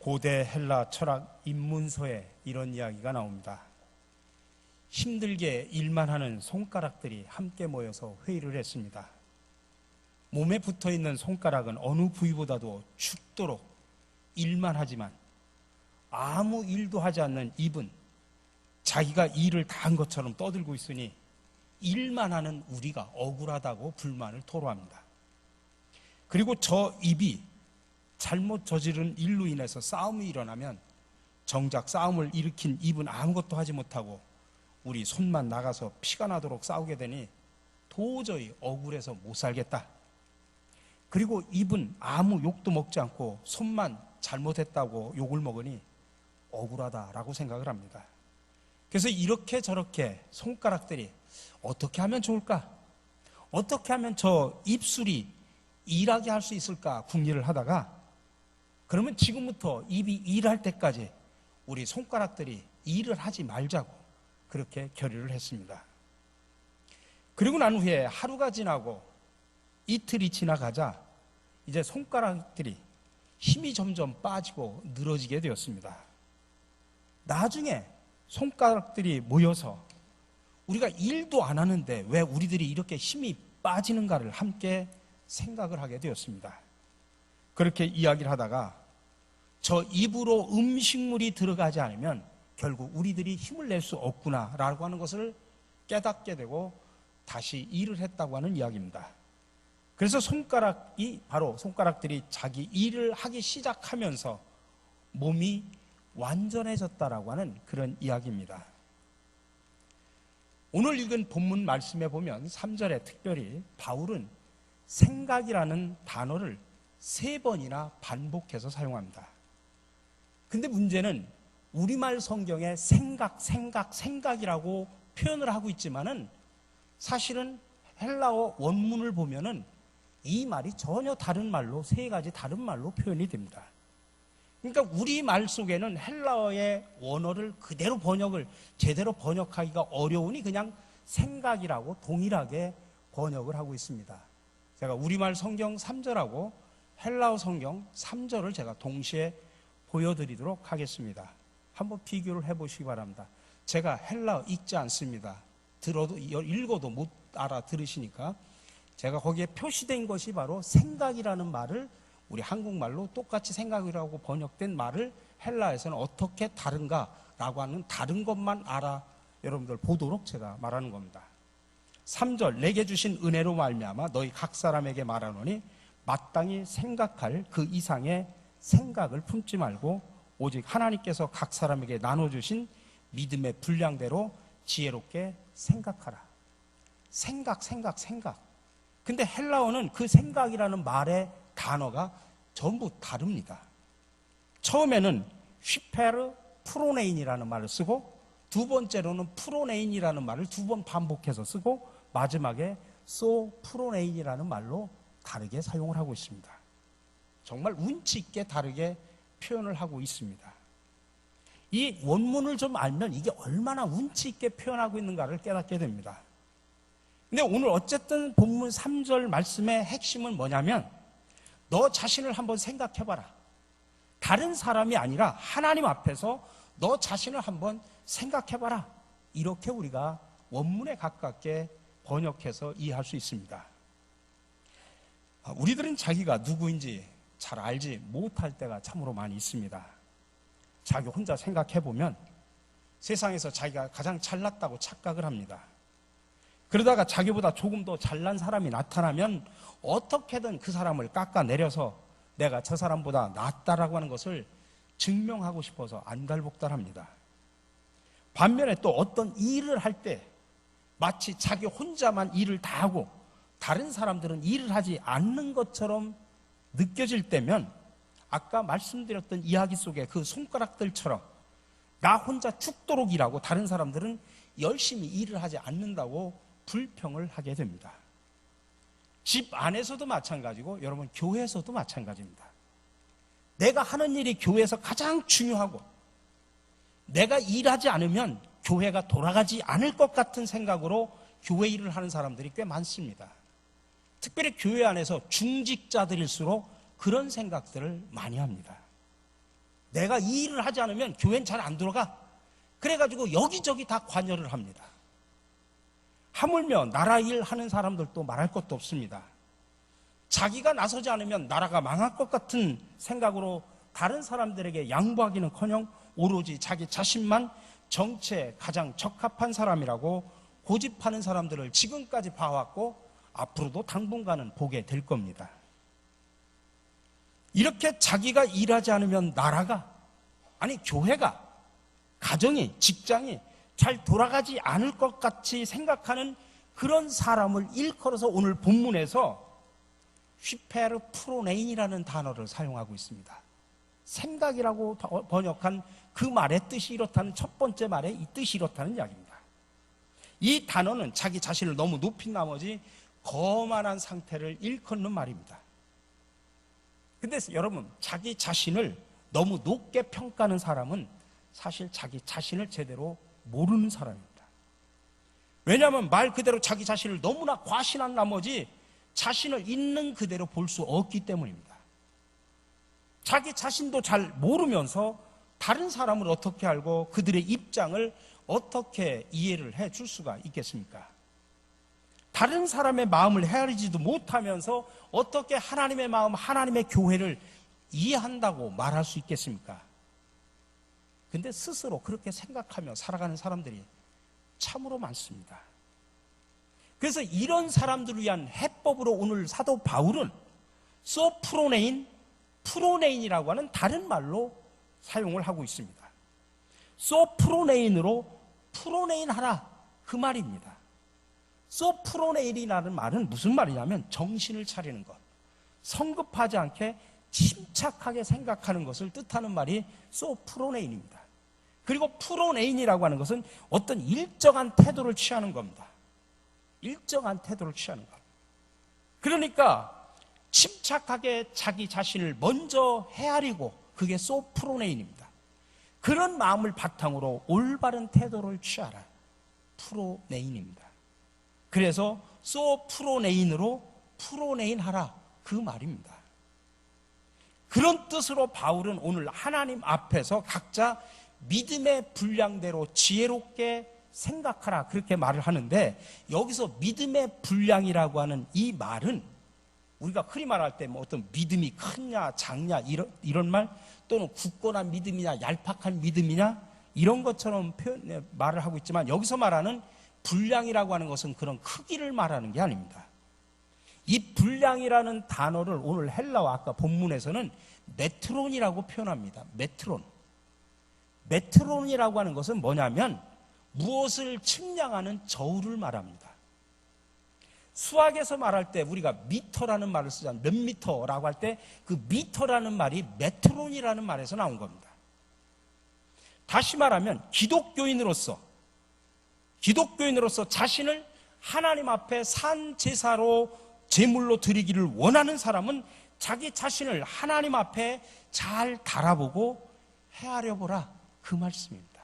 고대 헬라 철학 입문서에 이런 이야기가 나옵니다. 힘들게 일만 하는 손가락들이 함께 모여서 회의를 했습니다. 몸에 붙어있는 손가락은 어느 부위보다도 춥도록 일만 하지만 아무 일도 하지 않는 입은 자기가 일을 다 한 것처럼 떠들고 있으니 일만 하는 우리가 억울하다고 불만을 토로합니다. 그리고 저 입이 잘못 저지른 일로 인해서 싸움이 일어나면 정작 싸움을 일으킨 입은 아무것도 하지 못하고 우리 손만 나가서 피가 나도록 싸우게 되니 도저히 억울해서 못 살겠다. 그리고 입은 아무 욕도 먹지 않고 손만 잘못했다고 욕을 먹으니 억울하다라고 생각을 합니다. 그래서 이렇게 저렇게 손가락들이 어떻게 하면 좋을까? 어떻게 하면 저 입술이 일하게 할 수 있을까 궁리를 하다가 그러면 지금부터 입이 일할 때까지 우리 손가락들이 일을 하지 말자고 그렇게 결의를 했습니다. 그리고 난 후에 하루가 지나고 이틀이 지나가자 이제 손가락들이 힘이 점점 빠지고 늘어지게 되었습니다. 나중에 손가락들이 모여서 우리가 일도 안 하는데 왜 우리들이 이렇게 힘이 빠지는가를 함께 생각을 하게 되었습니다. 그렇게 이야기를 하다가 저 입으로 음식물이 들어가지 않으면 결국 우리들이 힘을 낼 수 없구나라고 하는 것을 깨닫게 되고 다시 일을 했다고 하는 이야기입니다. 그래서 손가락들이 자기 일을 하기 시작하면서 몸이 완전해졌다라고 하는 그런 이야기입니다. 오늘 읽은 본문 말씀에 보면 3절에 특별히 바울은 생각이라는 단어를 3번이나 반복해서 사용합니다. 근데 문제는 우리말 성경에 생각이라고 표현을 하고 있지만은 사실은 헬라어 원문을 보면은 이 말이 전혀 다른 말로 3가지 다른 말로 표현이 됩니다. 그러니까 우리 말 속에는 헬라어의 원어를 그대로 제대로 번역하기가 어려우니 그냥 생각이라고 동일하게 번역을 하고 있습니다. 제가 우리말 성경 3절하고 헬라어 성경 3절을 제가 동시에 보여드리도록 하겠습니다. 한번 비교를 해보시기 바랍니다. 제가 헬라어 읽지 않습니다. 읽어도 못 알아들으시니까 제가 거기에 표시된 것이 바로 생각이라는 말을 우리 한국말로 똑같이 생각이라고 번역된 말을 헬라에서는 어떻게 다른가라고 하는 다른 것만 여러분들 보도록 제가 말하는 겁니다. 3절 내게 주신 은혜로 말미암아 너희 각 사람에게 말하노니 마땅히 생각할 그 이상의 생각을 품지 말고 오직 하나님께서 각 사람에게 나눠주신 믿음의 분량대로 지혜롭게 생각하라. 생각. 근데 헬라어는 그 생각이라는 말의 단어가 전부 다릅니다. 처음에는 휘페르 프로네인이라는 말을 쓰고 두 번째로는 프로네인이라는 말을 2번 반복해서 쓰고 마지막에 소 프로네인이라는 말로 다르게 사용을 하고 있습니다. 정말 운치 있게 다르게 표현을 하고 있습니다. 이 원문을 좀 알면 이게 얼마나 운치 있게 표현하고 있는가를 깨닫게 됩니다. 근데 오늘 어쨌든 본문 3절 말씀의 핵심은 뭐냐면 너 자신을 한번 생각해봐라. 다른 사람이 아니라 하나님 앞에서 너 자신을 한번 생각해봐라. 이렇게 우리가 원문에 가깝게 번역해서 이해할 수 있습니다. 우리들은 자기가 누구인지 잘 알지 못할 때가 참으로 많이 있습니다. 자기 혼자 생각해보면 세상에서 자기가 가장 잘났다고 착각을 합니다. 그러다가 자기보다 조금 더 잘난 사람이 나타나면 어떻게든 그 사람을 깎아내려서 내가 저 사람보다 낫다라고 하는 것을 증명하고 싶어서 안달복달합니다. 반면에 또 어떤 일을 할 때 마치 자기 혼자만 일을 다 하고 다른 사람들은 일을 하지 않는 것처럼 느껴질 때면 아까 말씀드렸던 이야기 속에 그 손가락들처럼 나 혼자 죽도록 일하고 다른 사람들은 열심히 일을 하지 않는다고 불평을 하게 됩니다. 집 안에서도 마찬가지고 여러분 교회에서도 마찬가지입니다. 내가 하는 일이 교회에서 가장 중요하고 내가 일하지 않으면 교회가 돌아가지 않을 것 같은 생각으로 교회 일을 하는 사람들이 꽤 많습니다. 특별히 교회 안에서 중직자들일수록 그런 생각들을 많이 합니다. 내가 이 일을 하지 않으면 교회는 잘 안 돌아가. 그래가지고 여기저기 다 관여를 합니다. 하물며 나라 일 하는 사람들도 말할 것도 없습니다. 자기가 나서지 않으면 나라가 망할 것 같은 생각으로 다른 사람들에게 양보하기는커녕 오로지 자기 자신만 정치에 가장 적합한 사람이라고 고집하는 사람들을 지금까지 봐왔고 앞으로도 당분간은 보게 될 겁니다. 이렇게 자기가 일하지 않으면 나라가, 아니 교회가, 가정이, 직장이 잘 돌아가지 않을 것 같이 생각하는 그런 사람을 일컬어서 오늘 본문에서 휘페르 프로네인이라는 단어를 사용하고 있습니다. 생각이라고 번역한 그 말의 뜻이 이렇다는, 첫 번째 말의 이 뜻이 이렇다는 이야기입니다. 이 단어는 자기 자신을 너무 높인 나머지 거만한 상태를 일컫는 말입니다. 근데 여러분, 자기 자신을 너무 높게 평가하는 사람은 사실 자기 자신을 제대로 모르는 사람입니다. 왜냐하면 말 그대로 자기 자신을 너무나 과신한 나머지 자신을 있는 그대로 볼 수 없기 때문입니다. 자기 자신도 잘 모르면서 다른 사람을 어떻게 알고 그들의 입장을 어떻게 이해를 해 줄 수가 있겠습니까? 다른 사람의 마음을 헤아리지도 못하면서 어떻게 하나님의 마음, 하나님의 교회를 이해한다고 말할 수 있겠습니까? 근데 스스로 그렇게 생각하며 살아가는 사람들이 참으로 많습니다. 그래서 이런 사람들을 위한 해법으로 오늘 사도 바울은 소프로네인, 프로네인이라고 하는 다른 말로 사용을 하고 있습니다. 소프로네인으로 프로네인 하라, 그 말입니다. 소프로네인이라는 말은 무슨 말이냐면 정신을 차리는 것, 성급하지 않게 침착하게 생각하는 것을 뜻하는 말이 소프로네인입니다. 그리고 프로네인이라고 하는 것은 어떤 일정한 태도를 취하는 겁니다. 일정한 태도를 취하는 것. 그러니까 침착하게 자기 자신을 먼저 헤아리고, 그게 소프로네인입니다. 그런 마음을 바탕으로 올바른 태도를 취하라, 프로네인입니다. 그래서 소프로네인으로 프로네인 하라, 그 말입니다. 그런 뜻으로 바울은 오늘 하나님 앞에서 각자 믿음의 분량대로 지혜롭게 생각하라, 그렇게 말을 하는데, 여기서 믿음의 분량이라고 하는 이 말은 우리가 흔히 말할 때 뭐 어떤 믿음이 크냐 작냐 이런 말, 또는 굳건한 믿음이냐 얄팍한 믿음이냐 이런 것처럼 말을 하고 있지만, 여기서 말하는 분량이라고 하는 것은 그런 크기를 말하는 게 아닙니다. 이 분량이라는 단어를 오늘 헬라어 아까 본문에서는 메트론이라고 표현합니다. 메트론. 메트론이라고 하는 것은 뭐냐면 무엇을 측량하는 저울을 말합니다. 수학에서 말할 때 우리가 미터라는 말을 쓰잖아요. 몇 미터라고 할 때 그 미터라는 말이 메트론이라는 말에서 나온 겁니다. 다시 말하면 기독교인으로서 자신을 하나님 앞에 산 제사로 제물로 드리기를 원하는 사람은 자기 자신을 하나님 앞에 잘 달아보고 헤아려보라, 그 말씀입니다.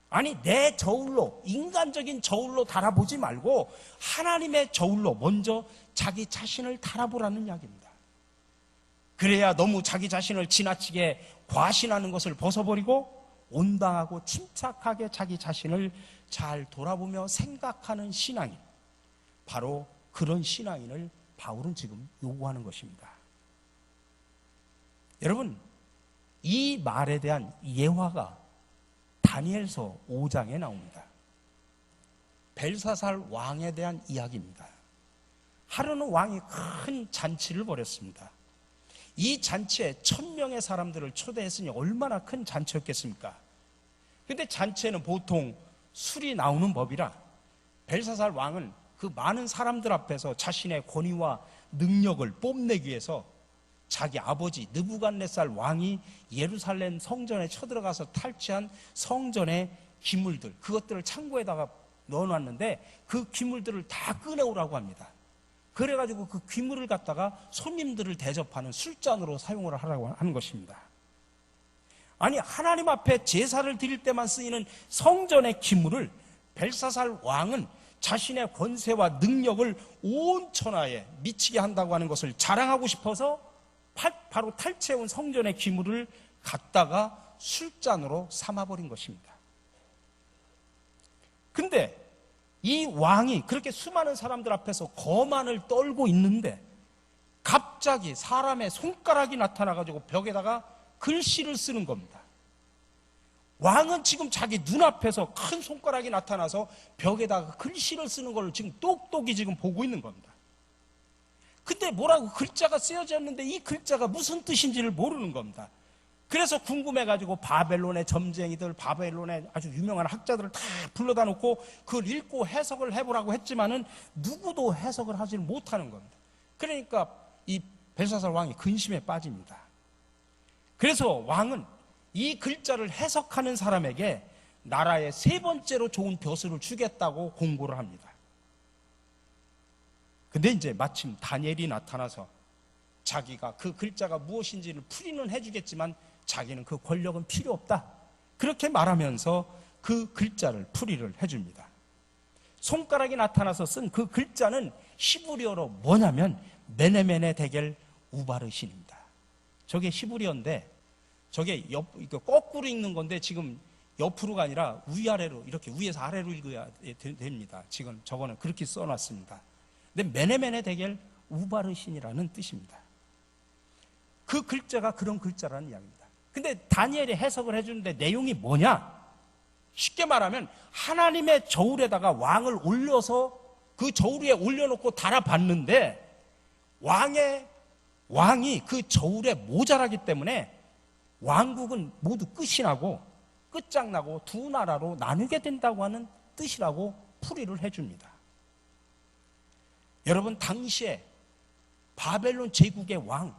아니, 내 저울로, 인간적인 저울로 달아보지 말고 하나님의 저울로 먼저 자기 자신을 달아보라는 이야기입니다. 그래야 너무 자기 자신을 지나치게 과신하는 것을 벗어버리고 온당하고 침착하게 자기 자신을 잘 돌아보며 생각하는 신앙인, 바로 그런 신앙인을 바울은 지금 요구하는 것입니다. 여러분, 이 말에 대한 예화가 다니엘서 5장에 나옵니다. 벨사살 왕에 대한 이야기입니다. 하루는 왕이 큰 잔치를 벌였습니다. 이 잔치에 1000명의 사람들을 초대했으니 얼마나 큰 잔치였겠습니까? 근데 잔치에는 보통 술이 나오는 법이라 벨사살 왕은 그 많은 사람들 앞에서 자신의 권위와 능력을 뽐내기 위해서 자기 아버지 느부갓네살 왕이 예루살렘 성전에 쳐들어가서 탈취한 성전의 기물들, 그것들을 창고에다가 넣어놨는데 그 기물들을 다 꺼내오라고 합니다. 그래가지고 그 기물을 갖다가 손님들을 대접하는 술잔으로 사용을 하라고 하는 것입니다. 아니, 하나님 앞에 제사를 드릴 때만 쓰이는 성전의 기물을 벨사살 왕은 자신의 권세와 능력을 온 천하에 미치게 한다고 하는 것을 자랑하고 싶어서 바로 탈취해온 성전의 기물을 갖다가 술잔으로 삼아버린 것입니다. 근데 이 왕이 그렇게 수많은 사람들 앞에서 거만을 떨고 있는데 갑자기 사람의 손가락이 나타나가지고 벽에다가 글씨를 쓰는 겁니다. 왕은 지금 자기 눈앞에서 큰 손가락이 나타나서 벽에다가 글씨를 쓰는 걸 지금 똑똑히 지금 보고 있는 겁니다. 근데 뭐라고 글자가 쓰여졌는데 이 글자가 무슨 뜻인지를 모르는 겁니다. 그래서 궁금해가지고 바벨론의 점쟁이들, 바벨론의 아주 유명한 학자들을 다 불러다 놓고 그걸 읽고 해석을 해보라고 했지만은 누구도 해석을 하지 못하는 겁니다. 그러니까 이 벨사살 왕이 근심에 빠집니다. 그래서 왕은 이 글자를 해석하는 사람에게 나라의 세 번째로 좋은 벼슬을 주겠다고 공고를 합니다. 근데 이제 마침 다니엘이 나타나서 자기가 그 글자가 무엇인지를 풀이는 해주겠지만 자기는 그 권력은 필요 없다. 그렇게 말하면서 그 글자를 풀이를 해줍니다. 손가락이 나타나서 쓴 그 글자는 히브리어로 뭐냐면 메네메네 데겔 우바르신입니다. 저게 히브리어인데 저게 거꾸로 읽는 건데 지금 옆으로가 아니라 위아래로 이렇게 위에서 아래로 읽어야 됩니다. 지금 저거는 그렇게 써놨습니다. 근데 메네메네 데겔 우바르신이라는 뜻입니다. 그 글자가 그런 글자라는 이야기입니다. 근데 다니엘이 해석을 해주는데 내용이 뭐냐? 쉽게 말하면 하나님의 저울에다가 왕을 올려서 그 저울 위에 올려놓고 달아봤는데 왕이 그 저울에 모자라기 때문에 왕국은 모두 끝이 나고 끝장나고 두 나라로 나누게 된다고 하는 뜻이라고 풀이를 해줍니다. 여러분, 당시에 바벨론 제국의 왕,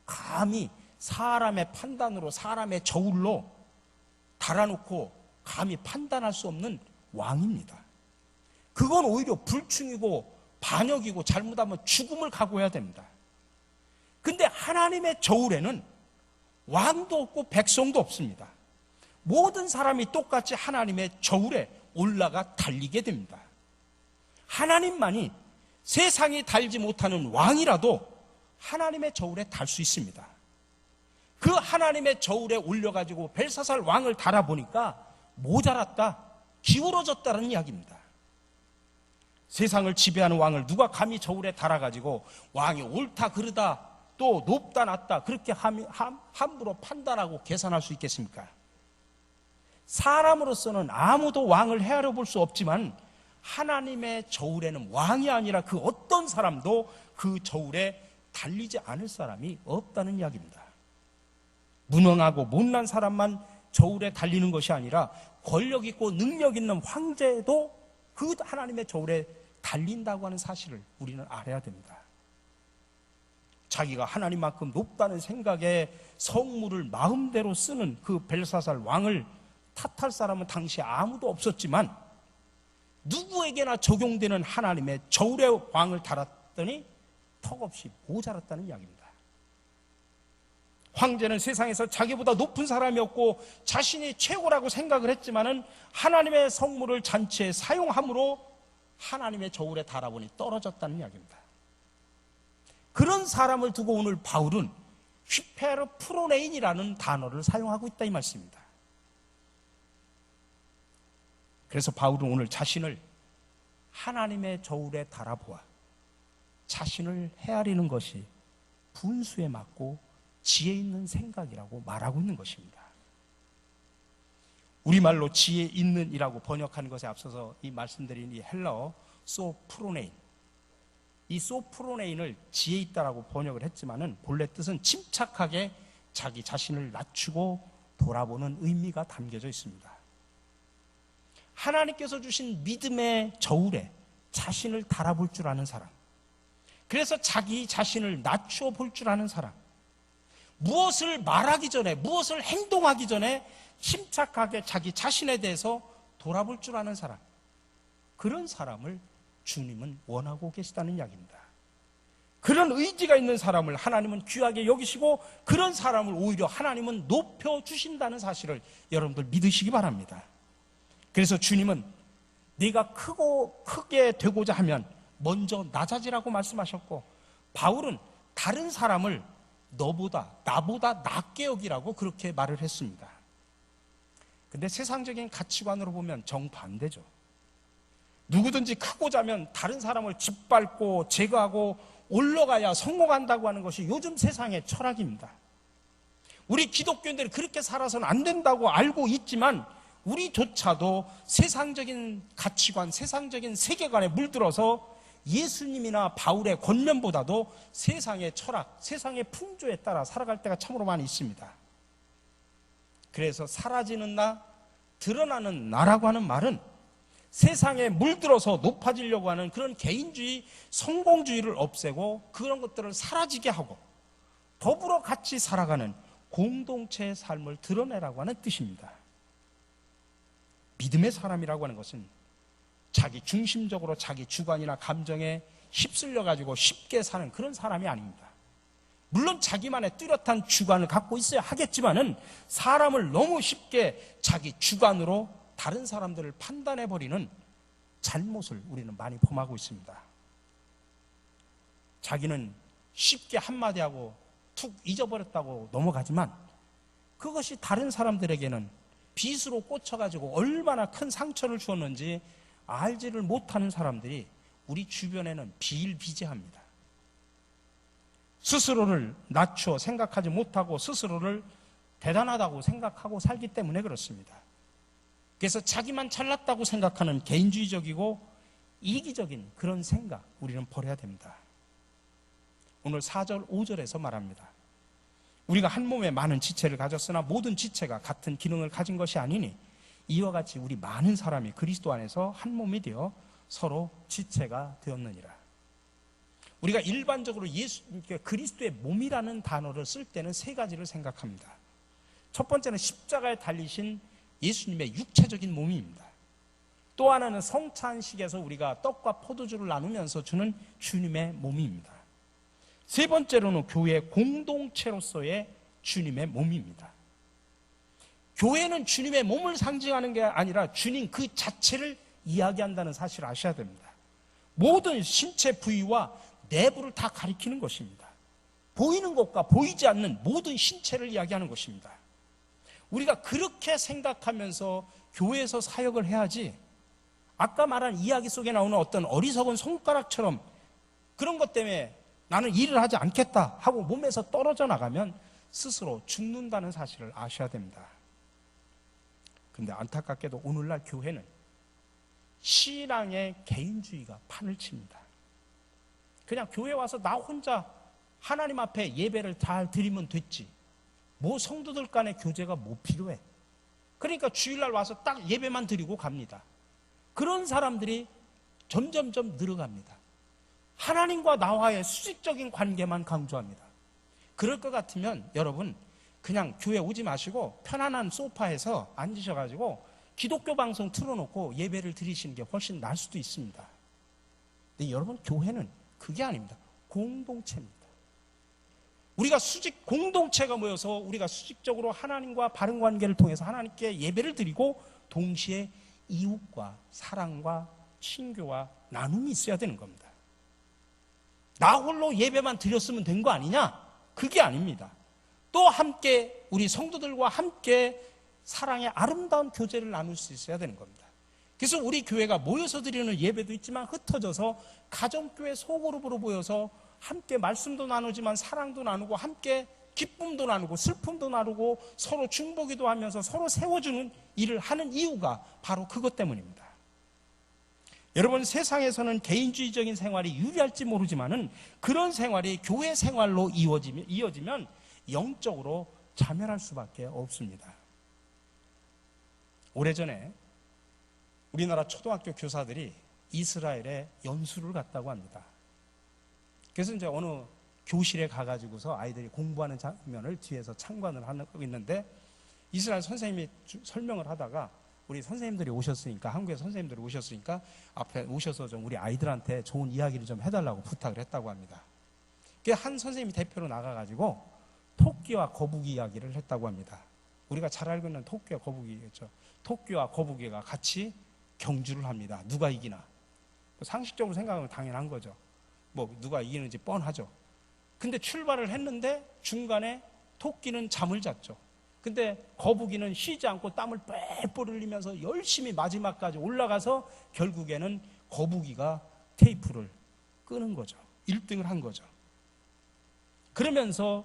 감히 사람의 판단으로 사람의 저울로 달아놓고 감히 판단할 수 없는 왕입니다. 그건 오히려 불충이고 반역이고 잘못하면 죽음을 각오해야 됩니다. 근데 하나님의 저울에는 왕도 없고 백성도 없습니다. 모든 사람이 똑같이 하나님의 저울에 올라가 달리게 됩니다. 하나님만이 세상이 달지 못하는 왕이라도 하나님의 저울에 달 수 있습니다. 그 하나님의 저울에 올려가지고 벨사살 왕을 달아보니까 모자랐다, 기울어졌다는 이야기입니다. 세상을 지배하는 왕을 누가 감히 저울에 달아가지고 왕이 옳다 그르다 또 높다 낮다 그렇게 함부로 판단하고 계산할 수 있겠습니까? 사람으로서는 아무도 왕을 헤아려 볼 수 없지만 하나님의 저울에는 왕이 아니라 그 어떤 사람도 그 저울에 달리지 않을 사람이 없다는 이야기입니다. 무능하고 못난 사람만 저울에 달리는 것이 아니라 권력 있고 능력 있는 황제도 그 하나님의 저울에 달린다고 하는 사실을 우리는 알아야 됩니다. 자기가 하나님만큼 높다는 생각에 성물을 마음대로 쓰는 그 벨사살 왕을 탓할 사람은 당시에 아무도 없었지만 누구에게나 적용되는 하나님의 저울에 왕을 달았더니 턱없이 모자랐다는 이야기입니다. 황제는 세상에서 자기보다 높은 사람이었고 자신이 최고라고 생각을 했지만은 하나님의 성물을 잔치에 사용함으로 하나님의 저울에 달아보니 떨어졌다는 이야기입니다. 그런 사람을 두고 오늘 바울은 휘페르 프로네인이라는 단어를 사용하고 있다 이 말씀입니다. 그래서 바울은 오늘 자신을 하나님의 저울에 달아보아 자신을 헤아리는 것이 분수에 맞고 지혜 있는 생각이라고 말하고 있는 것입니다. 우리말로 지혜 있는이라고 번역하는 것에 앞서서 이 말씀드린 이 헬라어 소프로네인, 이 소프로네인을 지혜 있다라고 번역을 했지만은 본래 뜻은 침착하게 자기 자신을 낮추고 돌아보는 의미가 담겨져 있습니다. 하나님께서 주신 믿음의 저울에 자신을 달아볼 줄 아는 사람, 그래서 자기 자신을 낮추어 볼 줄 아는 사람, 무엇을 말하기 전에 무엇을 행동하기 전에 침착하게 자기 자신에 대해서 돌아볼 줄 아는 사람, 그런 사람을 주님은 원하고 계시다는 이야기입니다. 그런 의지가 있는 사람을 하나님은 귀하게 여기시고 그런 사람을 오히려 하나님은 높여주신다는 사실을 여러분들 믿으시기 바랍니다. 그래서 주님은 네가 크게 되고자 하면 먼저 낮아지라고 말씀하셨고, 바울은 다른 사람을 나보다 낫게 여기라고 그렇게 말을 했습니다. 근데 세상적인 가치관으로 보면 정반대죠. 누구든지 크고 자면 다른 사람을 짓밟고 제거하고 올라가야 성공한다고 하는 것이 요즘 세상의 철학입니다. 우리 기독교인들이 그렇게 살아서는 안 된다고 알고 있지만 우리조차도 세상적인 가치관, 세상적인 세계관에 물들어서 예수님이나 바울의 권면보다도 세상의 철학, 세상의 풍조에 따라 살아갈 때가 참으로 많이 있습니다. 그래서 사라지는 나, 드러나는 나라고 하는 말은 세상에 물들어서 높아지려고 하는 그런 개인주의, 성공주의를 없애고 그런 것들을 사라지게 하고 더불어 같이 살아가는 공동체의 삶을 드러내라고 하는 뜻입니다. 믿음의 사람이라고 하는 것은 자기 중심적으로 자기 주관이나 감정에 휩쓸려 가지고 쉽게 사는 그런 사람이 아닙니다. 물론 자기만의 뚜렷한 주관을 갖고 있어야 하겠지만은 사람을 너무 쉽게 자기 주관으로 다른 사람들을 판단해버리는 잘못을 우리는 많이 범하고 있습니다. 자기는 쉽게 한마디 하고 툭 잊어버렸다고 넘어가지만 그것이 다른 사람들에게는 빗으로 꽂혀가지고 얼마나 큰 상처를 주었는지 알지를 못하는 사람들이 우리 주변에는 비일비재합니다. 스스로를 낮춰 생각하지 못하고 스스로를 대단하다고 생각하고 살기 때문에 그렇습니다. 그래서 자기만 잘났다고 생각하는 개인주의적이고 이기적인 그런 생각 우리는 버려야 됩니다. 오늘 4절 5절에서 말합니다. 우리가 한 몸에 많은 지체를 가졌으나 모든 지체가 같은 기능을 가진 것이 아니니 이와 같이 우리 많은 사람이 그리스도 안에서 한 몸이 되어 서로 지체가 되었느니라. 우리가 일반적으로 그리스도의 몸이라는 단어를 쓸 때는 세 가지를 생각합니다. 첫 번째는 십자가에 달리신 예수님의 육체적인 몸입니다. 또 하나는 성찬식에서 우리가 떡과 포도주를 나누면서 주는 주님의 몸입니다. 세 번째로는 교회 공동체로서의 주님의 몸입니다. 교회는 주님의 몸을 상징하는 게 아니라 주님 그 자체를 이야기한다는 사실을 아셔야 됩니다. 모든 신체 부위와 내부를 다 가리키는 것입니다. 보이는 것과 보이지 않는 모든 신체를 이야기하는 것입니다. 우리가 그렇게 생각하면서 교회에서 사역을 해야지 아까 말한 이야기 속에 나오는 어떤 어리석은 손가락처럼 그런 것 때문에 나는 일을 하지 않겠다 하고 몸에서 떨어져 나가면 스스로 죽는다는 사실을 아셔야 됩니다. 그런데 안타깝게도 오늘날 교회는 신앙의 개인주의가 판을 칩니다. 그냥 교회 와서 나 혼자 하나님 앞에 예배를 잘 드리면 됐지. 뭐 성도들 간의 교제가 뭐 필요해. 그러니까 주일날 와서 딱 예배만 드리고 갑니다. 그런 사람들이 점점점 늘어갑니다. 하나님과 나와의 수직적인 관계만 강조합니다. 그럴 것 같으면 여러분 그냥 교회 오지 마시고 편안한 소파에서 앉으셔가지고 기독교 방송 틀어놓고 예배를 드리시는 게 훨씬 나을 수도 있습니다. 근데 여러분 교회는 그게 아닙니다. 공동체입니다. 우리가 공동체가 모여서 우리가 수직적으로 하나님과 바른 관계를 통해서 하나님께 예배를 드리고 동시에 이웃과 사랑과 친교와 나눔이 있어야 되는 겁니다. 나 홀로 예배만 드렸으면 된 거 아니냐? 그게 아닙니다. 또 함께 우리 성도들과 함께 사랑의 아름다운 교제를 나눌 수 있어야 되는 겁니다. 그래서 우리 교회가 모여서 드리는 예배도 있지만 흩어져서 가정교회 소그룹으로 모여서 함께 말씀도 나누지만 사랑도 나누고 함께 기쁨도 나누고 슬픔도 나누고 서로 중보기도 하면서 서로 세워주는 일을 하는 이유가 바로 그것 때문입니다. 여러분 세상에서는 개인주의적인 생활이 유리할지 모르지만은 그런 생활이 교회 생활로 이어지면 영적으로 자멸할 수밖에 없습니다. 오래전에 우리나라 초등학교 교사들이 이스라엘에 연수를 갔다고 합니다. 그래서 이제 어느 교실에 가가지고서 아이들이 공부하는 장면을 뒤에서 참관을 하고 있는데 이스라엘 선생님이 설명을 하다가 우리 선생님들이 오셨으니까 한국의 선생님들이 오셨으니까 앞에 오셔서 좀 우리 아이들한테 좋은 이야기를 좀 해달라고 부탁을 했다고 합니다. 한 선생님이 대표로 나가가지고 토끼와 거북이 이야기를 했다고 합니다. 우리가 잘 알고 있는 토끼와 거북이겠죠. 토끼와 거북이가 같이 경주를 합니다. 누가 이기나. 상식적으로 생각하면 당연한 거죠. 뭐 누가 이기는지 뻔하죠. 근데 출발을 했는데 중간에 토끼는 잠을 잤죠. 근데 거북이는 쉬지 않고 땀을 뻘뻘 흘리면서 열심히 마지막까지 올라가서 결국에는 거북이가 테이프를 끄는 거죠. 1등을 한 거죠. 그러면서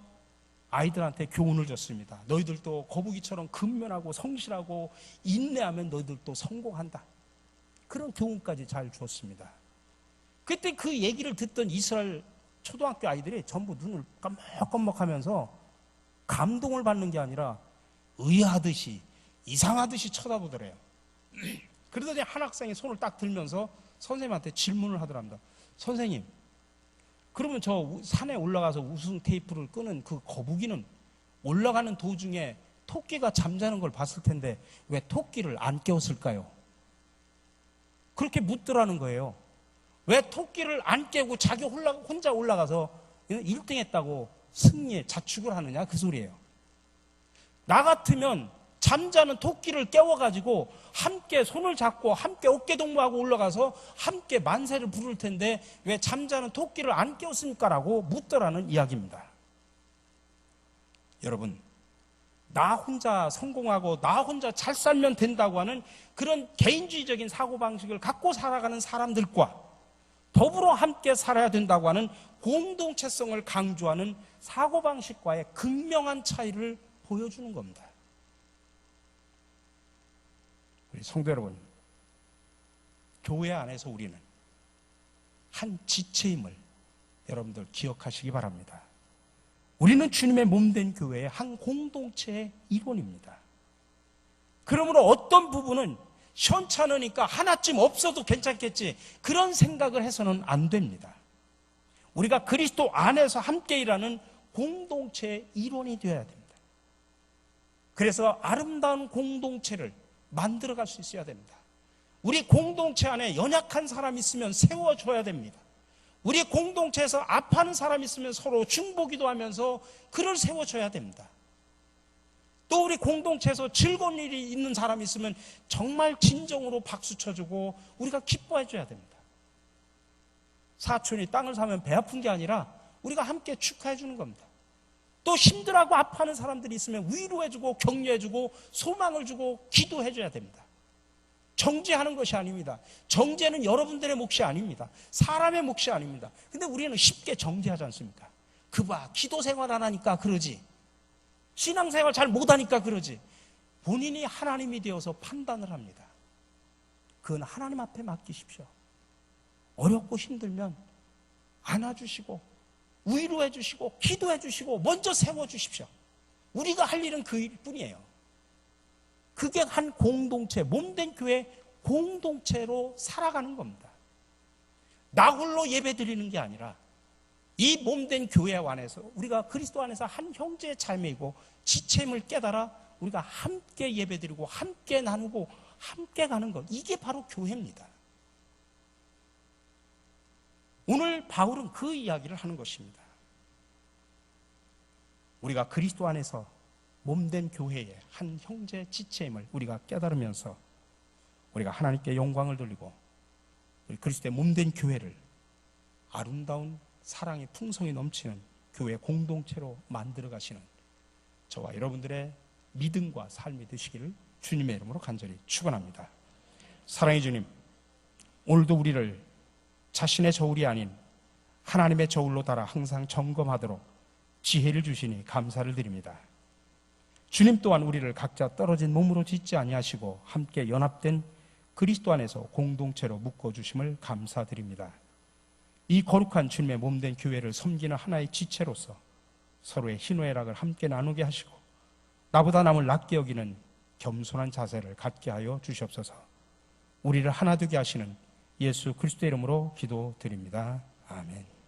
아이들한테 교훈을 줬습니다. 너희들도 거북이처럼 근면하고 성실하고 인내하면 너희들도 성공한다. 그런 교훈까지 잘 주었습니다. 그때 그 얘기를 듣던 이스라엘 초등학교 아이들이 전부 눈을 깜먹깜먹하면서 감동을 받는 게 아니라 의아하듯이 이상하듯이 쳐다보더래요. 그러더니 한 학생이 손을 딱 들면서 선생님한테 질문을 하더랍니다. 선생님, 그러면 저 산에 올라가서 우승 테이프를 끄는 그 거북이는 올라가는 도중에 토끼가 잠자는 걸 봤을 텐데 왜 토끼를 안 깨웠을까요? 그렇게 묻더라는 거예요. 왜 토끼를 안 깨고 자기 혼자 올라가서 1등 했다고 승리에 자축을 하느냐, 그 소리예요. 나 같으면 잠자는 토끼를 깨워가지고 함께 손을 잡고 함께 어깨동무하고 올라가서 함께 만세를 부를 텐데 왜 잠자는 토끼를 안 깨웠습니까? 라고 묻더라는 이야기입니다. 여러분, 나 혼자 성공하고 나 혼자 잘 살면 된다고 하는 그런 개인주의적인 사고방식을 갖고 살아가는 사람들과 더불어 함께 살아야 된다고 하는 공동체성을 강조하는 사고방식과의 극명한 차이를 보여주는 겁니다. 우리 성도 여러분, 교회 안에서 우리는 한 지체임을 여러분들 기억하시기 바랍니다. 우리는 주님의 몸된 교회의 한 공동체의 일원입니다. 그러므로 어떤 부분은 시원찮으니까 하나쯤 없어도 괜찮겠지, 그런 생각을 해서는 안 됩니다. 우리가 그리스도 안에서 함께 일하는 공동체의 일원이 되어야 됩니다. 그래서 아름다운 공동체를 만들어갈 수 있어야 됩니다. 우리 공동체 안에 연약한 사람이 있으면 세워줘야 됩니다. 우리 공동체에서 아파하는 사람이 있으면 서로 중보기도 하면서 그를 세워줘야 됩니다. 또 우리 공동체에서 즐거운 일이 있는 사람이 있으면 정말 진정으로 박수 쳐주고 우리가 기뻐해줘야 됩니다. 사촌이 땅을 사면 배 아픈 게 아니라 우리가 함께 축하해주는 겁니다. 또 힘들어하고 아파하는 사람들이 있으면 위로해주고 격려해주고 소망을 주고 기도해줘야 됩니다. 정죄하는 것이 아닙니다. 정죄는 여러분들의 몫이 아닙니다. 사람의 몫이 아닙니다. 근데 우리는 쉽게 정죄하지 않습니까? 그봐, 기도 생활 안 하니까 그러지, 신앙생활 잘 못하니까 그러지. 본인이 하나님이 되어서 판단을 합니다. 그건 하나님 앞에 맡기십시오. 어렵고 힘들면 안아주시고 위로해 주시고 기도해 주시고 먼저 세워주십시오. 우리가 할 일은 그 일뿐이에요. 그게 한 공동체, 몸된 교회 공동체로 살아가는 겁니다. 나 홀로 예배 드리는 게 아니라 이 몸된 교회 안에서 우리가 그리스도 안에서 한 형제의 삶이고 지체임을 깨달아 우리가 함께 예배 드리고 함께 나누고 함께 가는 것, 이게 바로 교회입니다. 오늘 바울은 그 이야기를 하는 것입니다. 우리가 그리스도 안에서 몸된 교회의 한 형제 지체임을 우리가 깨달으면서 우리가 하나님께 영광을 돌리고 우리 그리스도의 몸된 교회를 아름다운 사랑의 풍성이 넘치는 교회 공동체로 만들어 가시는 저와 여러분들의 믿음과 삶이 되시기를 주님의 이름으로 간절히 축원합니다. 사랑의 주님, 오늘도 우리를 자신의 저울이 아닌 하나님의 저울로 달아 항상 점검하도록 지혜를 주시니 감사를 드립니다. 주님 또한 우리를 각자 떨어진 몸으로 짓지 아니하시고 함께 연합된 그리스도 안에서 공동체로 묶어주심을 감사드립니다. 이 거룩한 주님의 몸된 교회를 섬기는 하나의 지체로서 서로의 희노애락을 함께 나누게 하시고 나보다 남을 낮게 여기는 겸손한 자세를 갖게 하여 주시옵소서. 우리를 하나 되게 하시는 예수 그리스도의 이름으로 기도드립니다. 아멘.